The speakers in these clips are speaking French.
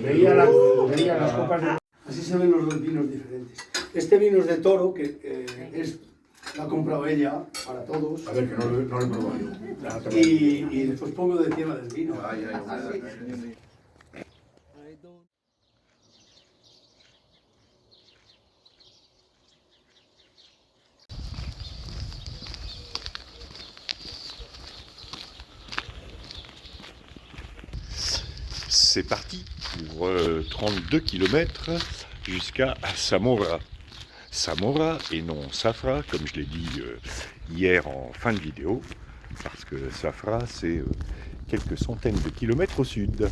veía las copas de... Así se ven los dos vinos diferentes. Este vino es de Toro, que lo ha comprado ella para todos. A ver, que no lo he probado yo. Y después pongo de encima del vino. C'est parti pour 32 km jusqu'à Samora. Samora et non Safra, comme je l'ai dit hier en fin de vidéo, parce que Safra c'est quelques centaines de kilomètres au sud.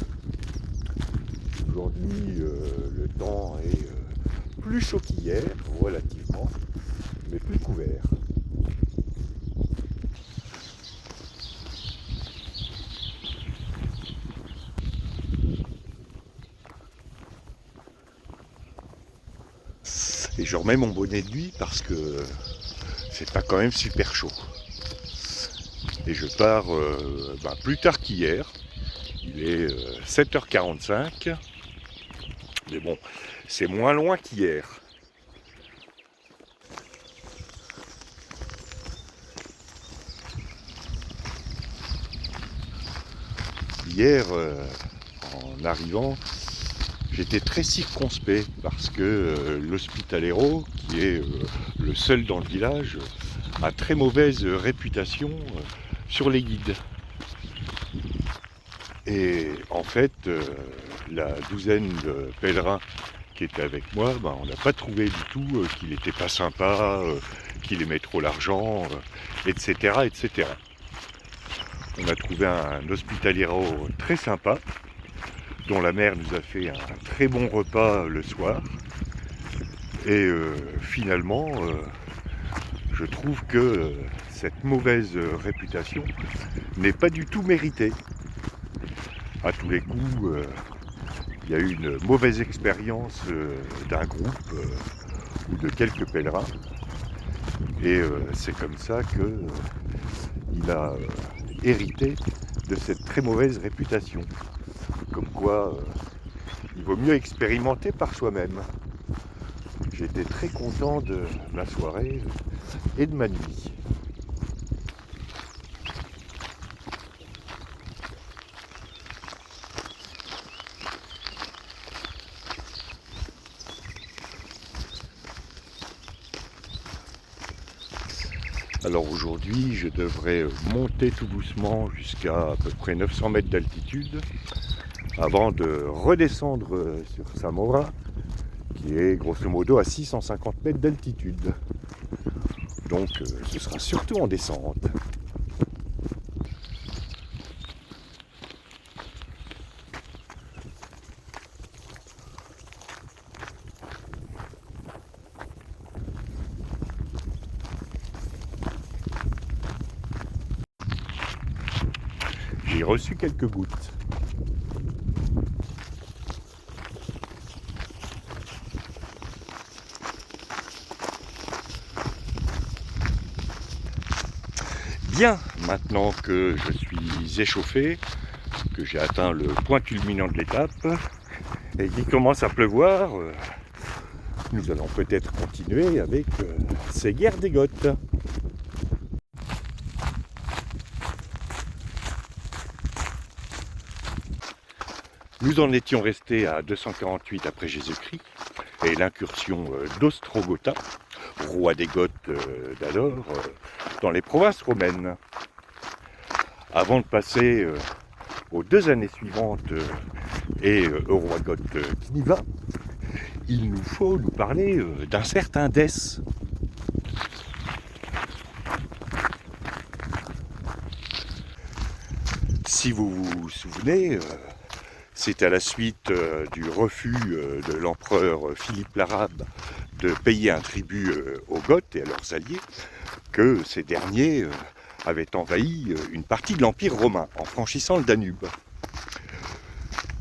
Aujourd'hui le temps est plus chaud qu'hier, relativement, mais plus couvert. Et je remets mon bonnet de nuit parce que c'est pas quand même super chaud. Et je pars plus tard qu'hier. Il est 7h45. Mais bon, c'est moins loin qu'hier. Hier, en arrivant, j'étais très circonspect parce que l'Hospitalero, qui est le seul dans le village, a très mauvaise réputation sur les guides. Et en fait, la douzaine de pèlerins qui étaient avec moi, on n'a pas trouvé du tout qu'il n'était pas sympa, qu'il aimait trop l'argent, etc., etc. On a trouvé un Hospitalero très sympa, dont la mère nous a fait un très bon repas le soir. Et finalement, je trouve que cette mauvaise réputation n'est pas du tout méritée. À tous les coups, il y a eu une mauvaise expérience d'un groupe ou de quelques pèlerins. Et c'est comme ça qu'il a hérité de cette très mauvaise réputation. Comme quoi, il vaut mieux expérimenter par soi-même. J'étais très content de ma soirée et de ma nuit. Alors aujourd'hui, je devrais monter tout doucement jusqu'à peu près 900 mètres d'altitude avant de redescendre sur Samora, qui est grosso modo à 650 mètres d'altitude. Donc ce sera surtout en descente. J'ai reçu quelques gouttes. Bien, maintenant que je suis échauffé, que j'ai atteint le point culminant de l'étape et qu'il commence à pleuvoir, nous allons peut-être continuer avec ces guerres des Goths. Nous en étions restés à 248 après Jésus-Christ et l'incursion d'Ostrogotha, roi des Goths d'alors, dans les provinces romaines. Avant de passer aux 2 années suivantes et au roi goth Cniva, il nous faut nous parler d'un certain Dès. Si vous vous souvenez, c'est à la suite du refus de l'empereur Philippe l'Arabe de payer un tribut aux Goths et à leurs alliés que ces derniers avaient envahi une partie de l'Empire romain en franchissant le Danube.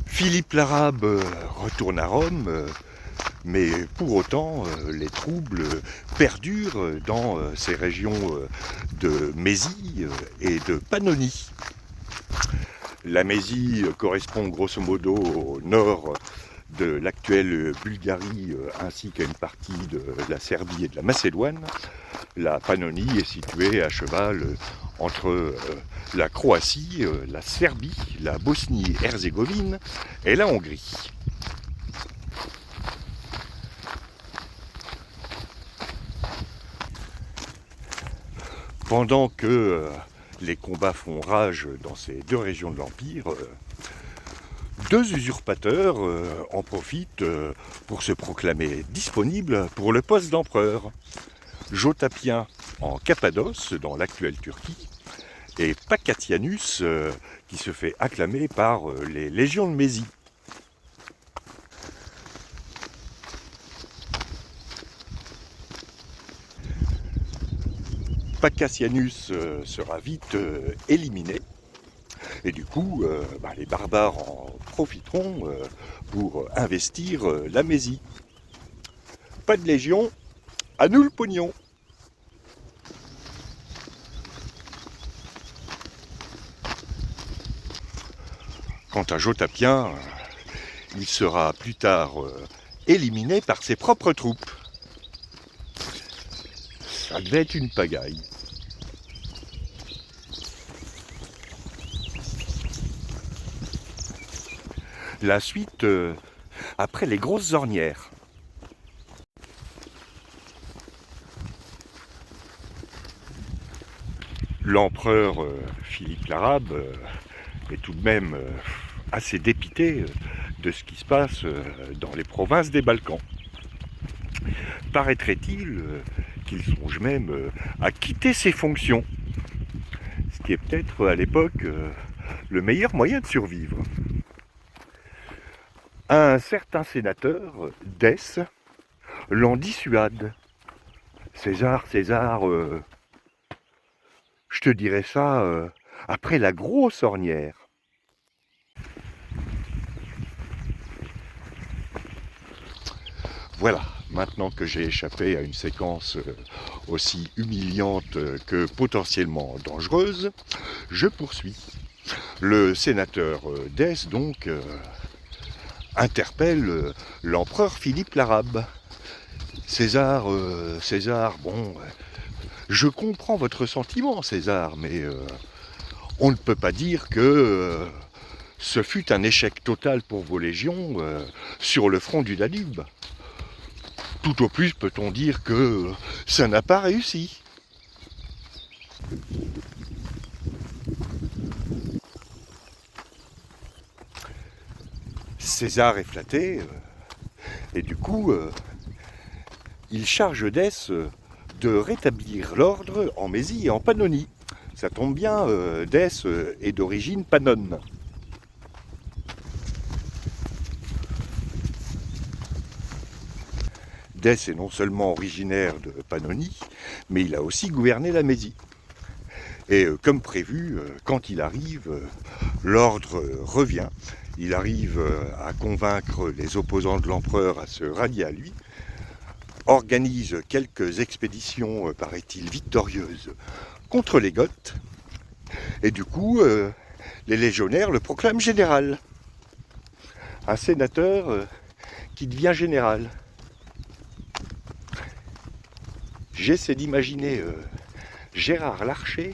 Philippe l'Arabe retourne à Rome, mais pour autant les troubles perdurent dans ces régions de Mésie et de Pannonie. La Mésie correspond grosso modo au nord de l'actuelle Bulgarie ainsi qu'à une partie de la Serbie et de la Macédoine. La Pannonie est située à cheval entre la Croatie, la Serbie, la Bosnie-Herzégovine et la Hongrie. Pendant que les combats font rage dans ces deux régions de l'Empire, deux usurpateurs en profitent pour se proclamer disponibles pour le poste d'empereur. Jotapien en Cappadoce, dans l'actuelle Turquie, et Pacatianus, qui se fait acclamer par les légions de Mésie. Pacatianus sera vite éliminé, et du coup, les barbares en profiteront pour investir la Mésie. Pas de légion, à nous le pognon. Quant à Jotapien, il sera plus tard éliminé par ses propres troupes. Ça devait être une pagaille. La suite, après les grosses ornières. L'empereur Philippe l'Arabe est tout de même assez dépité de ce qui se passe dans les provinces des Balkans. Paraîtrait-il qu'il songe même à quitter ses fonctions, ce qui est peut-être à l'époque le meilleur moyen de survivre. Un certain sénateur, Dès, l'en dissuade. César, je te dirai ça après la grosse ornière. Voilà, maintenant que j'ai échappé à une séquence aussi humiliante que potentiellement dangereuse, je poursuis. Le sénateur Dès, donc, interpelle l'empereur Philippe l'Arabe. César, bon, je comprends votre sentiment, César, mais on ne peut pas dire que ce fut un échec total pour vos légions sur le front du Danube. Tout au plus peut-on dire que ça n'a pas réussi. César est flatté, et du coup, il charge Dès de rétablir l'ordre en Mésie et en Pannonie. Ça tombe bien, Dès est d'origine pannone. Dès est non seulement originaire de Pannonie, mais il a aussi gouverné la Mésie. Et comme prévu, quand il arrive, l'ordre revient. Il arrive à convaincre les opposants de l'empereur à se rallier à lui, organise quelques expéditions, paraît-il, victorieuses contre les Goths, et du coup, les légionnaires le proclament général. Un sénateur qui devient général. J'essaie d'imaginer Gérard Larcher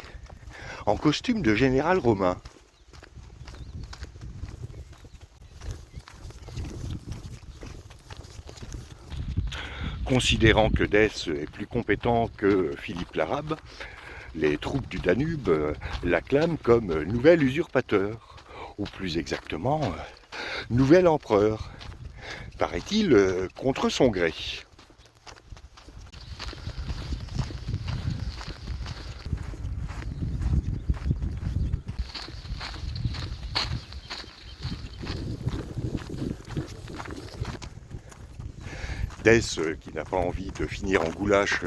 en costume de général romain. Considérant que Dès est plus compétent que Philippe l'Arabe, les troupes du Danube l'acclament comme nouvel usurpateur, ou plus exactement, nouvel empereur, paraît-il, contre son gré. Dès, qui n'a pas envie de finir en goulash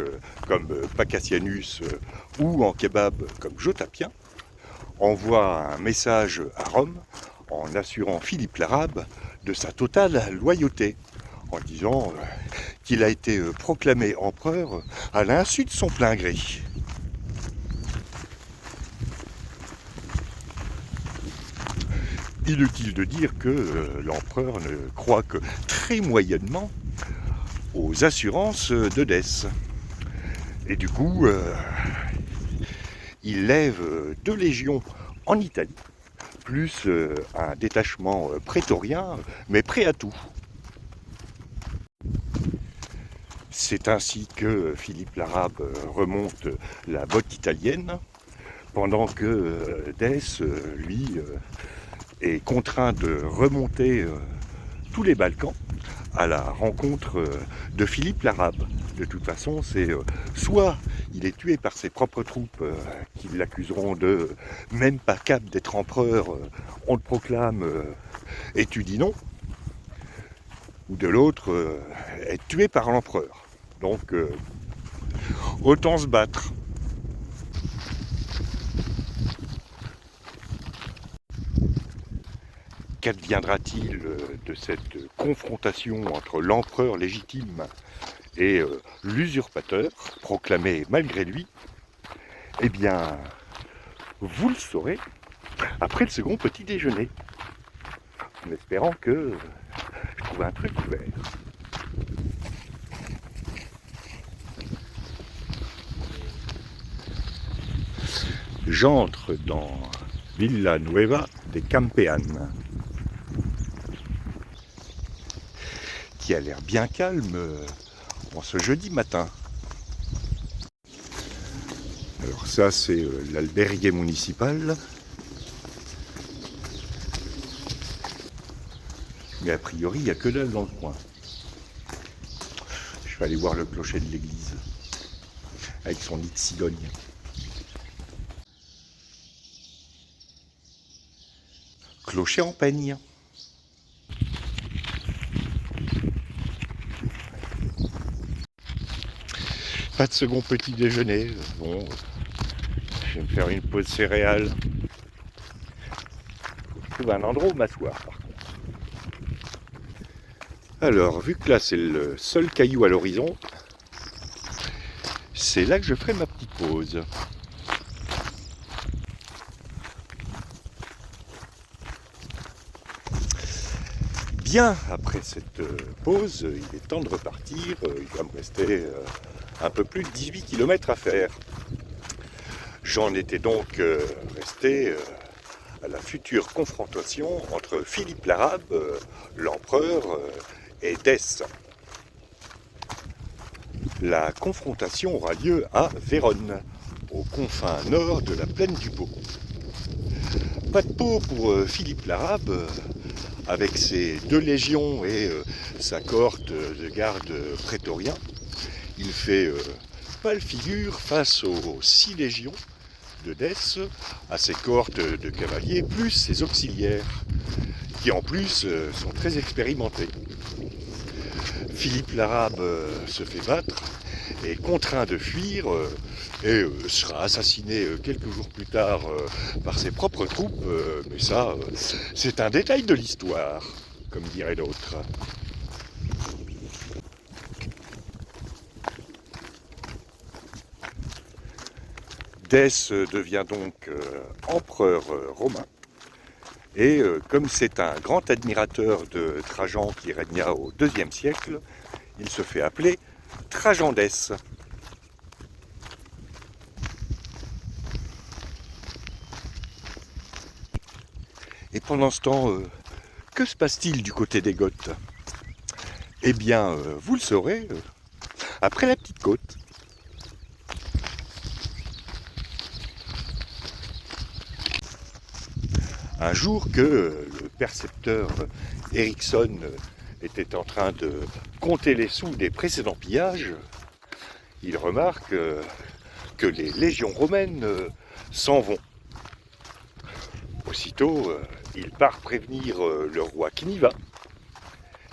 comme Pacatianus ou en kebab comme Jotapien, envoie un message à Rome en assurant Philippe l'Arabe de sa totale loyauté, en disant qu'il a été proclamé empereur à l'insu de son plein gré. Inutile de dire que l'empereur ne croit que très moyennement aux assurances de Dès. Et du coup, il lève 2 légions en Italie, plus un détachement prétorien, mais prêt à tout. C'est ainsi que Philippe l'Arabe remonte la botte italienne, pendant que Dès, lui, est contraint de remonter tous les Balkans à la rencontre de Philippe l'Arabe. De toute façon, c'est soit il est tué par ses propres troupes qui l'accuseront de même pas capable d'être empereur, on le proclame et tu dis non, ou de l'autre être tué par l'empereur. Donc autant se battre. Qu'adviendra-t-il de cette confrontation entre l'empereur légitime et l'usurpateur, proclamé malgré lui? Eh bien, vous le saurez après le second petit déjeuner, en espérant que je trouve un truc ouvert. J'entre dans Villa Nueva de Campean, qui a l'air bien calme en ce jeudi matin. Alors ça, c'est l'albergue municipal. Mais a priori, il n'y a que dalle dans le coin. Je vais aller voir le clocher de l'église, avec son nid de cigogne. Clocher en peigne. Pas de second petit déjeuner. Bon, je vais me faire une pause céréales. Je trouve un endroit où m'asseoir par contre. Alors, vu que là c'est le seul caillou à l'horizon, c'est là que je ferai ma petite pause. Bien, après cette pause, il est temps de repartir. Il va me rester un peu plus de 18 km à faire. J'en étais donc resté à la future confrontation entre Philippe l'Arabe, l'empereur, et Dès. La confrontation aura lieu à Vérone, aux confins nord de la plaine du Pô. Pas de peau pour Philippe l'Arabe, avec ses 2 légions et sa cohorte de gardes prétoriens. Il fait pâle figure face aux 6 légions de Dès, à ses cohortes de cavaliers, plus ses auxiliaires, qui en plus sont très expérimentés. Philippe l'Arabe se fait battre, est contraint de fuir et sera assassiné quelques jours plus tard par ses propres troupes, mais ça, c'est un détail de l'histoire, comme dirait l'autre. Dès devient donc empereur romain, et comme c'est un grand admirateur de Trajan qui régna au IIe siècle, il se fait appeler Trajan Dès. Et pendant ce temps, que se passe-t-il du côté des Goths? Eh bien, vous le saurez après la petite côte. Un jour que le percepteur Ericsson était en train de compter les sous des précédents pillages, il remarque que les légions romaines s'en vont. Aussitôt, il part prévenir le roi Cniva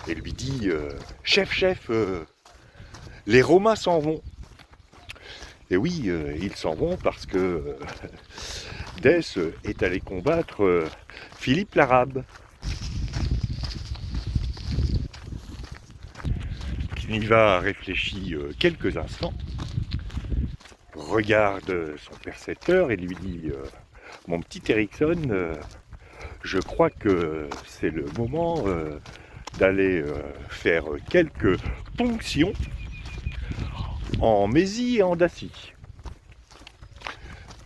et lui dit « Chef, les Romains s'en vont !» Et oui, ils s'en vont parce que Dès est allé combattre Philippe l'Arabe. Cniva réfléchit quelques instants, regarde son percepteur et lui dit « Mon petit Ericsson, je crois que c'est le moment d'aller faire quelques ponctions en Mésie et en Dacie.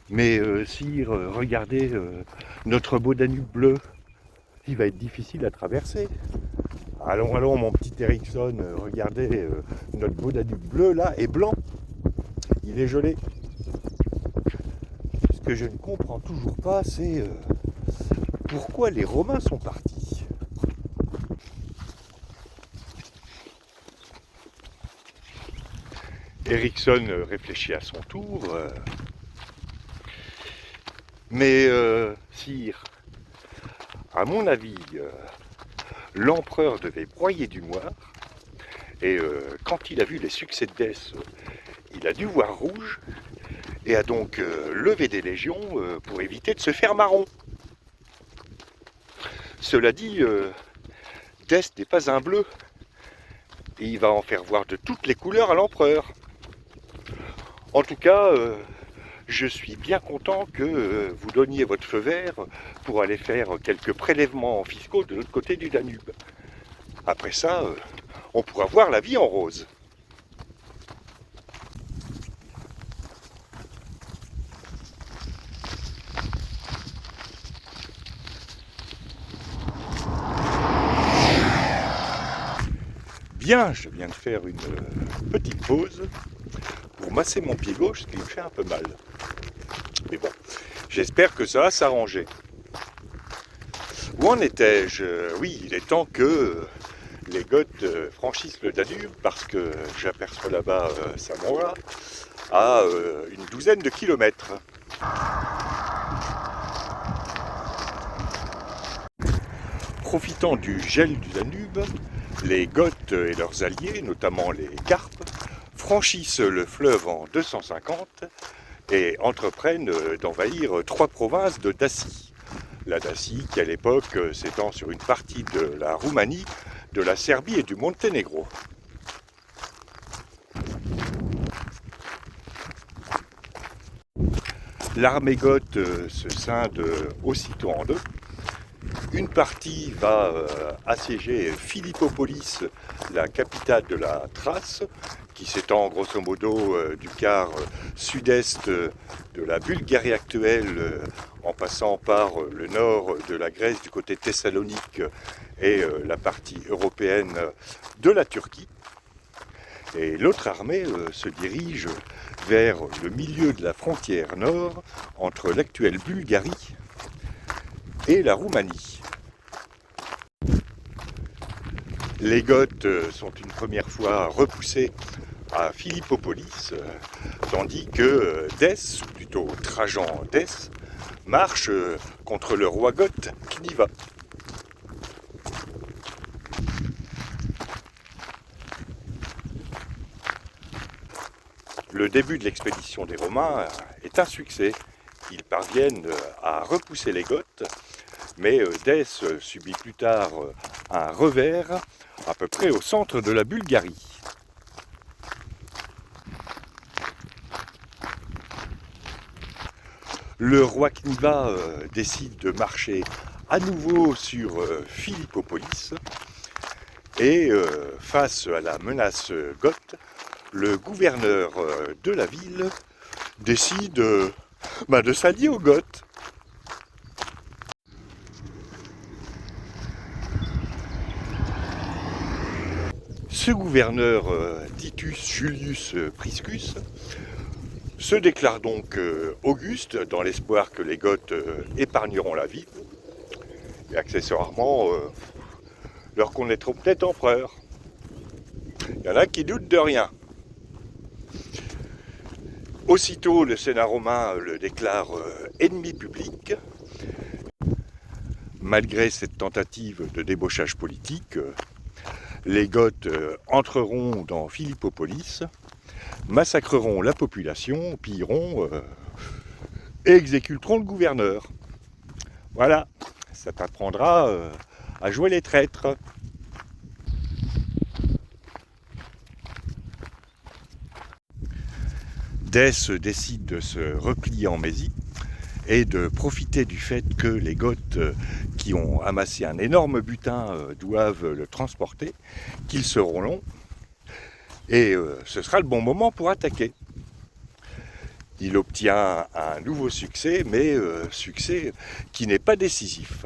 Mais sire, regardez notre beau Danube bleu, il va être difficile à traverser. Allons, allons mon petit Ericsson, regardez notre beau Danube bleu là et blanc, il est gelé. Ce que je ne comprends toujours pas, c'est pourquoi les Romains sont partis. Ericsson réfléchit à son tour. Mais, sire, à mon avis, l'empereur devait broyer du noir. Et quand il a vu les succès de Dès, il a dû voir rouge. Et a donc levé des légions pour éviter de se faire marron. Cela dit, Dès n'est pas un bleu. Et il va en faire voir de toutes les couleurs à l'empereur. En tout cas, je suis bien content que vous donniez votre feu vert pour aller faire quelques prélèvements fiscaux de l'autre côté du Danube. Après ça, on pourra voir la vie en rose. Bien, je viens de faire une petite pause pour masser mon pied gauche, ce qui me fait un peu mal. Mais bon, j'espère que ça va s'arranger. Où en étais-je? Oui, il est temps que les Goths franchissent le Danube, parce que j'aperçois là-bas Samora à une douzaine de kilomètres. Profitant du gel du Danube, les Goths et leurs alliés, notamment les Carpes, franchissent le fleuve en 250 et entreprennent d'envahir 3 provinces de Dacie. La Dacie qui à l'époque s'étend sur une partie de la Roumanie, de la Serbie et du Monténégro. L'armée goth se scinde aussitôt en deux. Une partie va assiéger Philippopolis, la capitale de la Thrace, qui s'étend grosso modo du quart sud-est de la Bulgarie actuelle, en passant par le nord de la Grèce du côté Thessalonique et la partie européenne de la Turquie. Et l'autre armée se dirige vers le milieu de la frontière nord entre l'actuelle Bulgarie et la Roumanie. Les Goths sont une première fois repoussés à Philippopolis, tandis que Dès, ou plutôt Trajan Dès, marche contre le roi goth Cniva. Le début de l'expédition des Romains est un succès. Ils parviennent à repousser les Goths, mais Dès subit plus tard un revers à peu près au centre de la Bulgarie. Le roi Cniva décide de marcher à nouveau sur Philippopolis et face à la menace goth, le gouverneur de la ville décide de s'allier aux Goths. Ce gouverneur, Titus Julius Priscus, se déclare donc Auguste dans l'espoir que les Goths épargneront la ville et accessoirement leur connaîtront peut-être empereur. Il y en a qui doutent de rien. Aussitôt, le Sénat romain le déclare ennemi public. Malgré cette tentative de débauchage politique, les Goths entreront dans Philippopolis, massacreront la population, pilleront et exécuteront le gouverneur. Voilà, ça t'apprendra à jouer les traîtres. Dès décide de se replier en Mésie et de profiter du fait que les Goths qui ont amassé un énorme butin doivent le transporter, qu'ils seront longs, et ce sera le bon moment pour attaquer. Il obtient un nouveau succès, mais succès qui n'est pas décisif.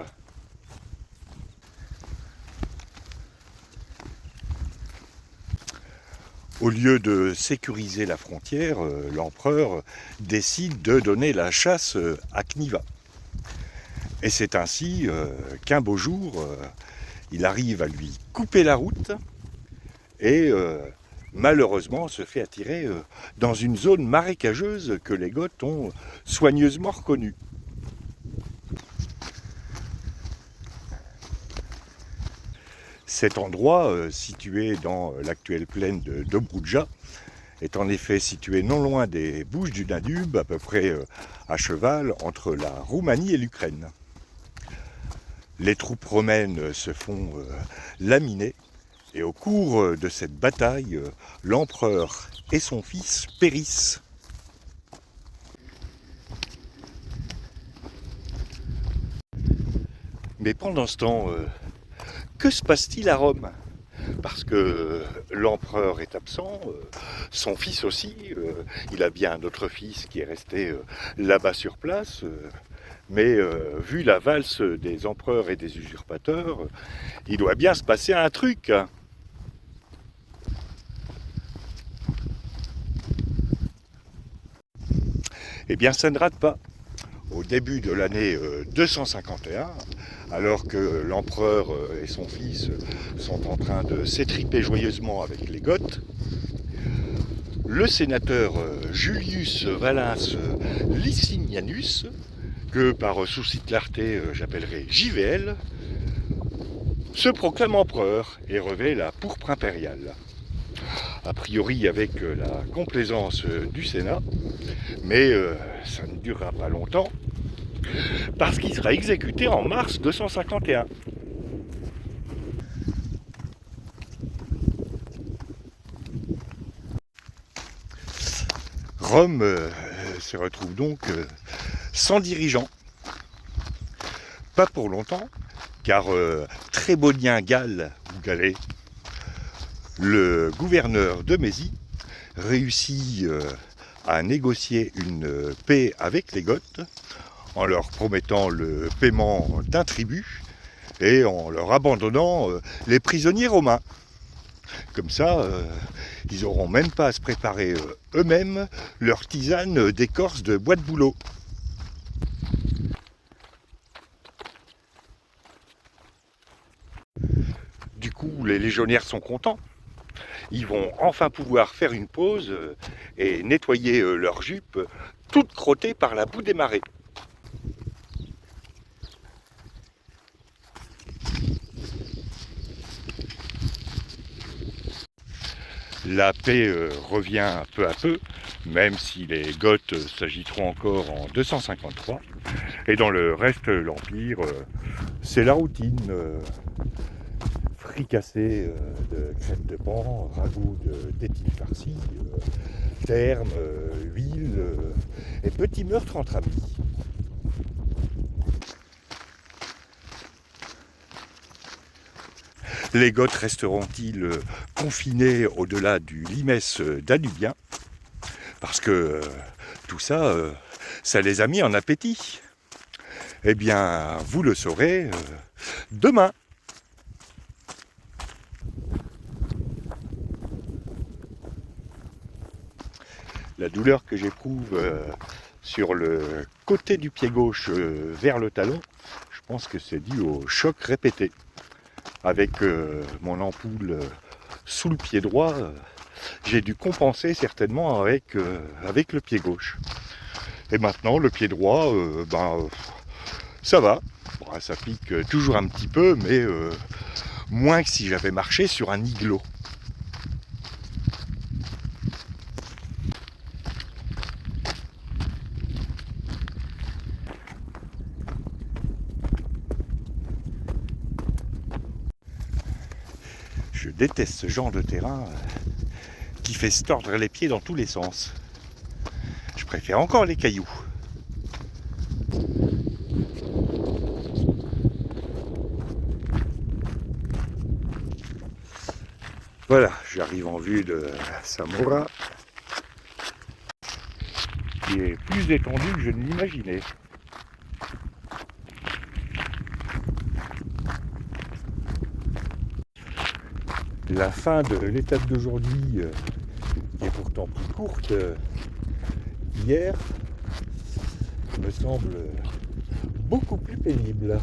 Au lieu de sécuriser la frontière, l'empereur décide de donner la chasse à Cniva. Et c'est ainsi qu'un beau jour, il arrive à lui couper la route et malheureusement se fait attirer dans une zone marécageuse que les Goths ont soigneusement reconnue. Cet endroit, situé dans l'actuelle plaine de Dobroudja, est en effet situé non loin des Bouches du Danube, à peu près à cheval entre la Roumanie et l'Ukraine. Les troupes romaines se font laminer, et au cours de cette bataille, l'empereur et son fils périssent. Mais pendant ce temps, que se passe-t-il à Rome? Parce que l'empereur est absent, son fils aussi, il a bien un autre fils qui est resté là-bas sur place, mais vu la valse des empereurs et des usurpateurs, il doit bien se passer un truc. Eh bien, ça ne rate pas. Au début de l'année 251, alors que l'empereur et son fils sont en train de s'étriper joyeusement avec les Goths, le sénateur Julius Valens Licinianus, que par souci de clarté j'appellerai JVL, se proclame empereur et revêt la pourpre impériale. A priori avec la complaisance du Sénat, mais ça ne durera pas longtemps, parce qu'il sera exécuté en mars 251. Rome se retrouve donc sans dirigeant. Pas pour longtemps, car Trébonien Gall, ou Galais, le gouverneur de Mésie, réussit à négocier une paix avec les Goths en leur promettant le paiement d'un tribut et en leur abandonnant les prisonniers romains. Comme ça, ils n'auront même pas à se préparer eux-mêmes leur tisane d'écorce de bois de bouleau. Du coup, les légionnaires sont contents. Ils vont enfin pouvoir faire une pause et nettoyer leurs jupes toutes crottées par la boue des marais. La paix revient peu à peu, même si les Goths s'agiteront encore en 253. Et dans le reste de l'Empire, c'est la routine. Fricassé de crème de pan, ragoût d'étile farcie, terme, huile et petits meurtres entre amis. Les Goths resteront-ils confinés au-delà du limès danubien? Parce que tout ça, ça les a mis en appétit. Eh bien, vous le saurez demain. La douleur que j'éprouve sur le côté du pied gauche vers le talon, je pense que c'est dû au choc répété. Avec mon ampoule sous le pied droit, j'ai dû compenser certainement avec le pied gauche. Et maintenant, le pied droit, ça va. Bon, ça pique toujours un petit peu, mais moins que si j'avais marché sur un igloo. Je déteste ce genre de terrain qui fait se tordre les pieds dans tous les sens. Je préfère encore les cailloux. Voilà, j'arrive en vue de Samora, qui est plus étendue que je ne l'imaginais. La fin de l'étape d'aujourd'hui, qui est pourtant plus courte qu'hier, me semble beaucoup plus pénible.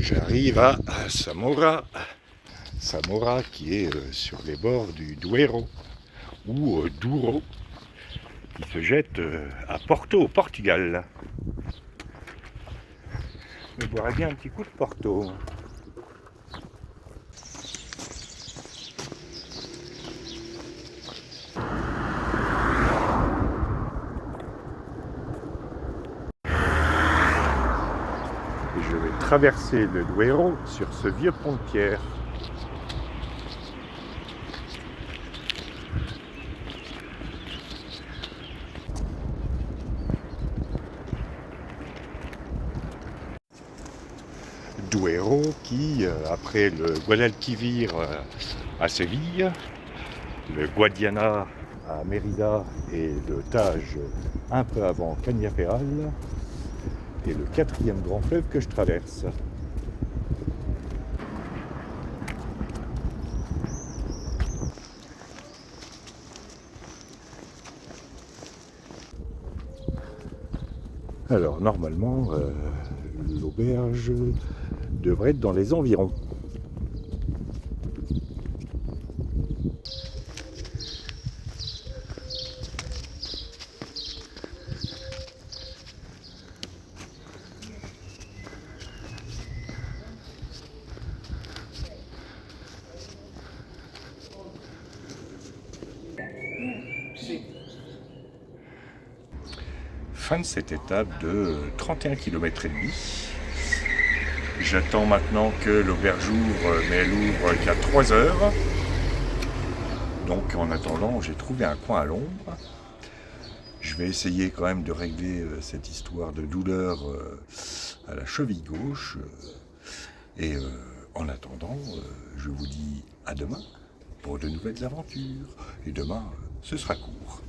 J'arrive à Samora, Samora qui est sur les bords du Duero, ou Douro, qui se jette à Porto, au Portugal. Je boirais bien un petit coup de Porto. Et je vais traverser le Duero sur ce vieux pont de pierre. Duero qui, après le Guadalquivir à Séville, le Guadiana à Mérida et le Tage un peu avant Cañaveral, est le 4e grand fleuve que je traverse. Alors normalement, l'auberge devrait être dans les environs. Fin de cette étape de 31 km et demi. J'attends maintenant que l'auberge ouvre, mais elle ouvre qu'à 3 heures. Donc en attendant, j'ai trouvé un coin à l'ombre. Je vais essayer quand même de régler cette histoire de douleur à la cheville gauche. Et en attendant, je vous dis à demain pour de nouvelles aventures. Et demain, ce sera court.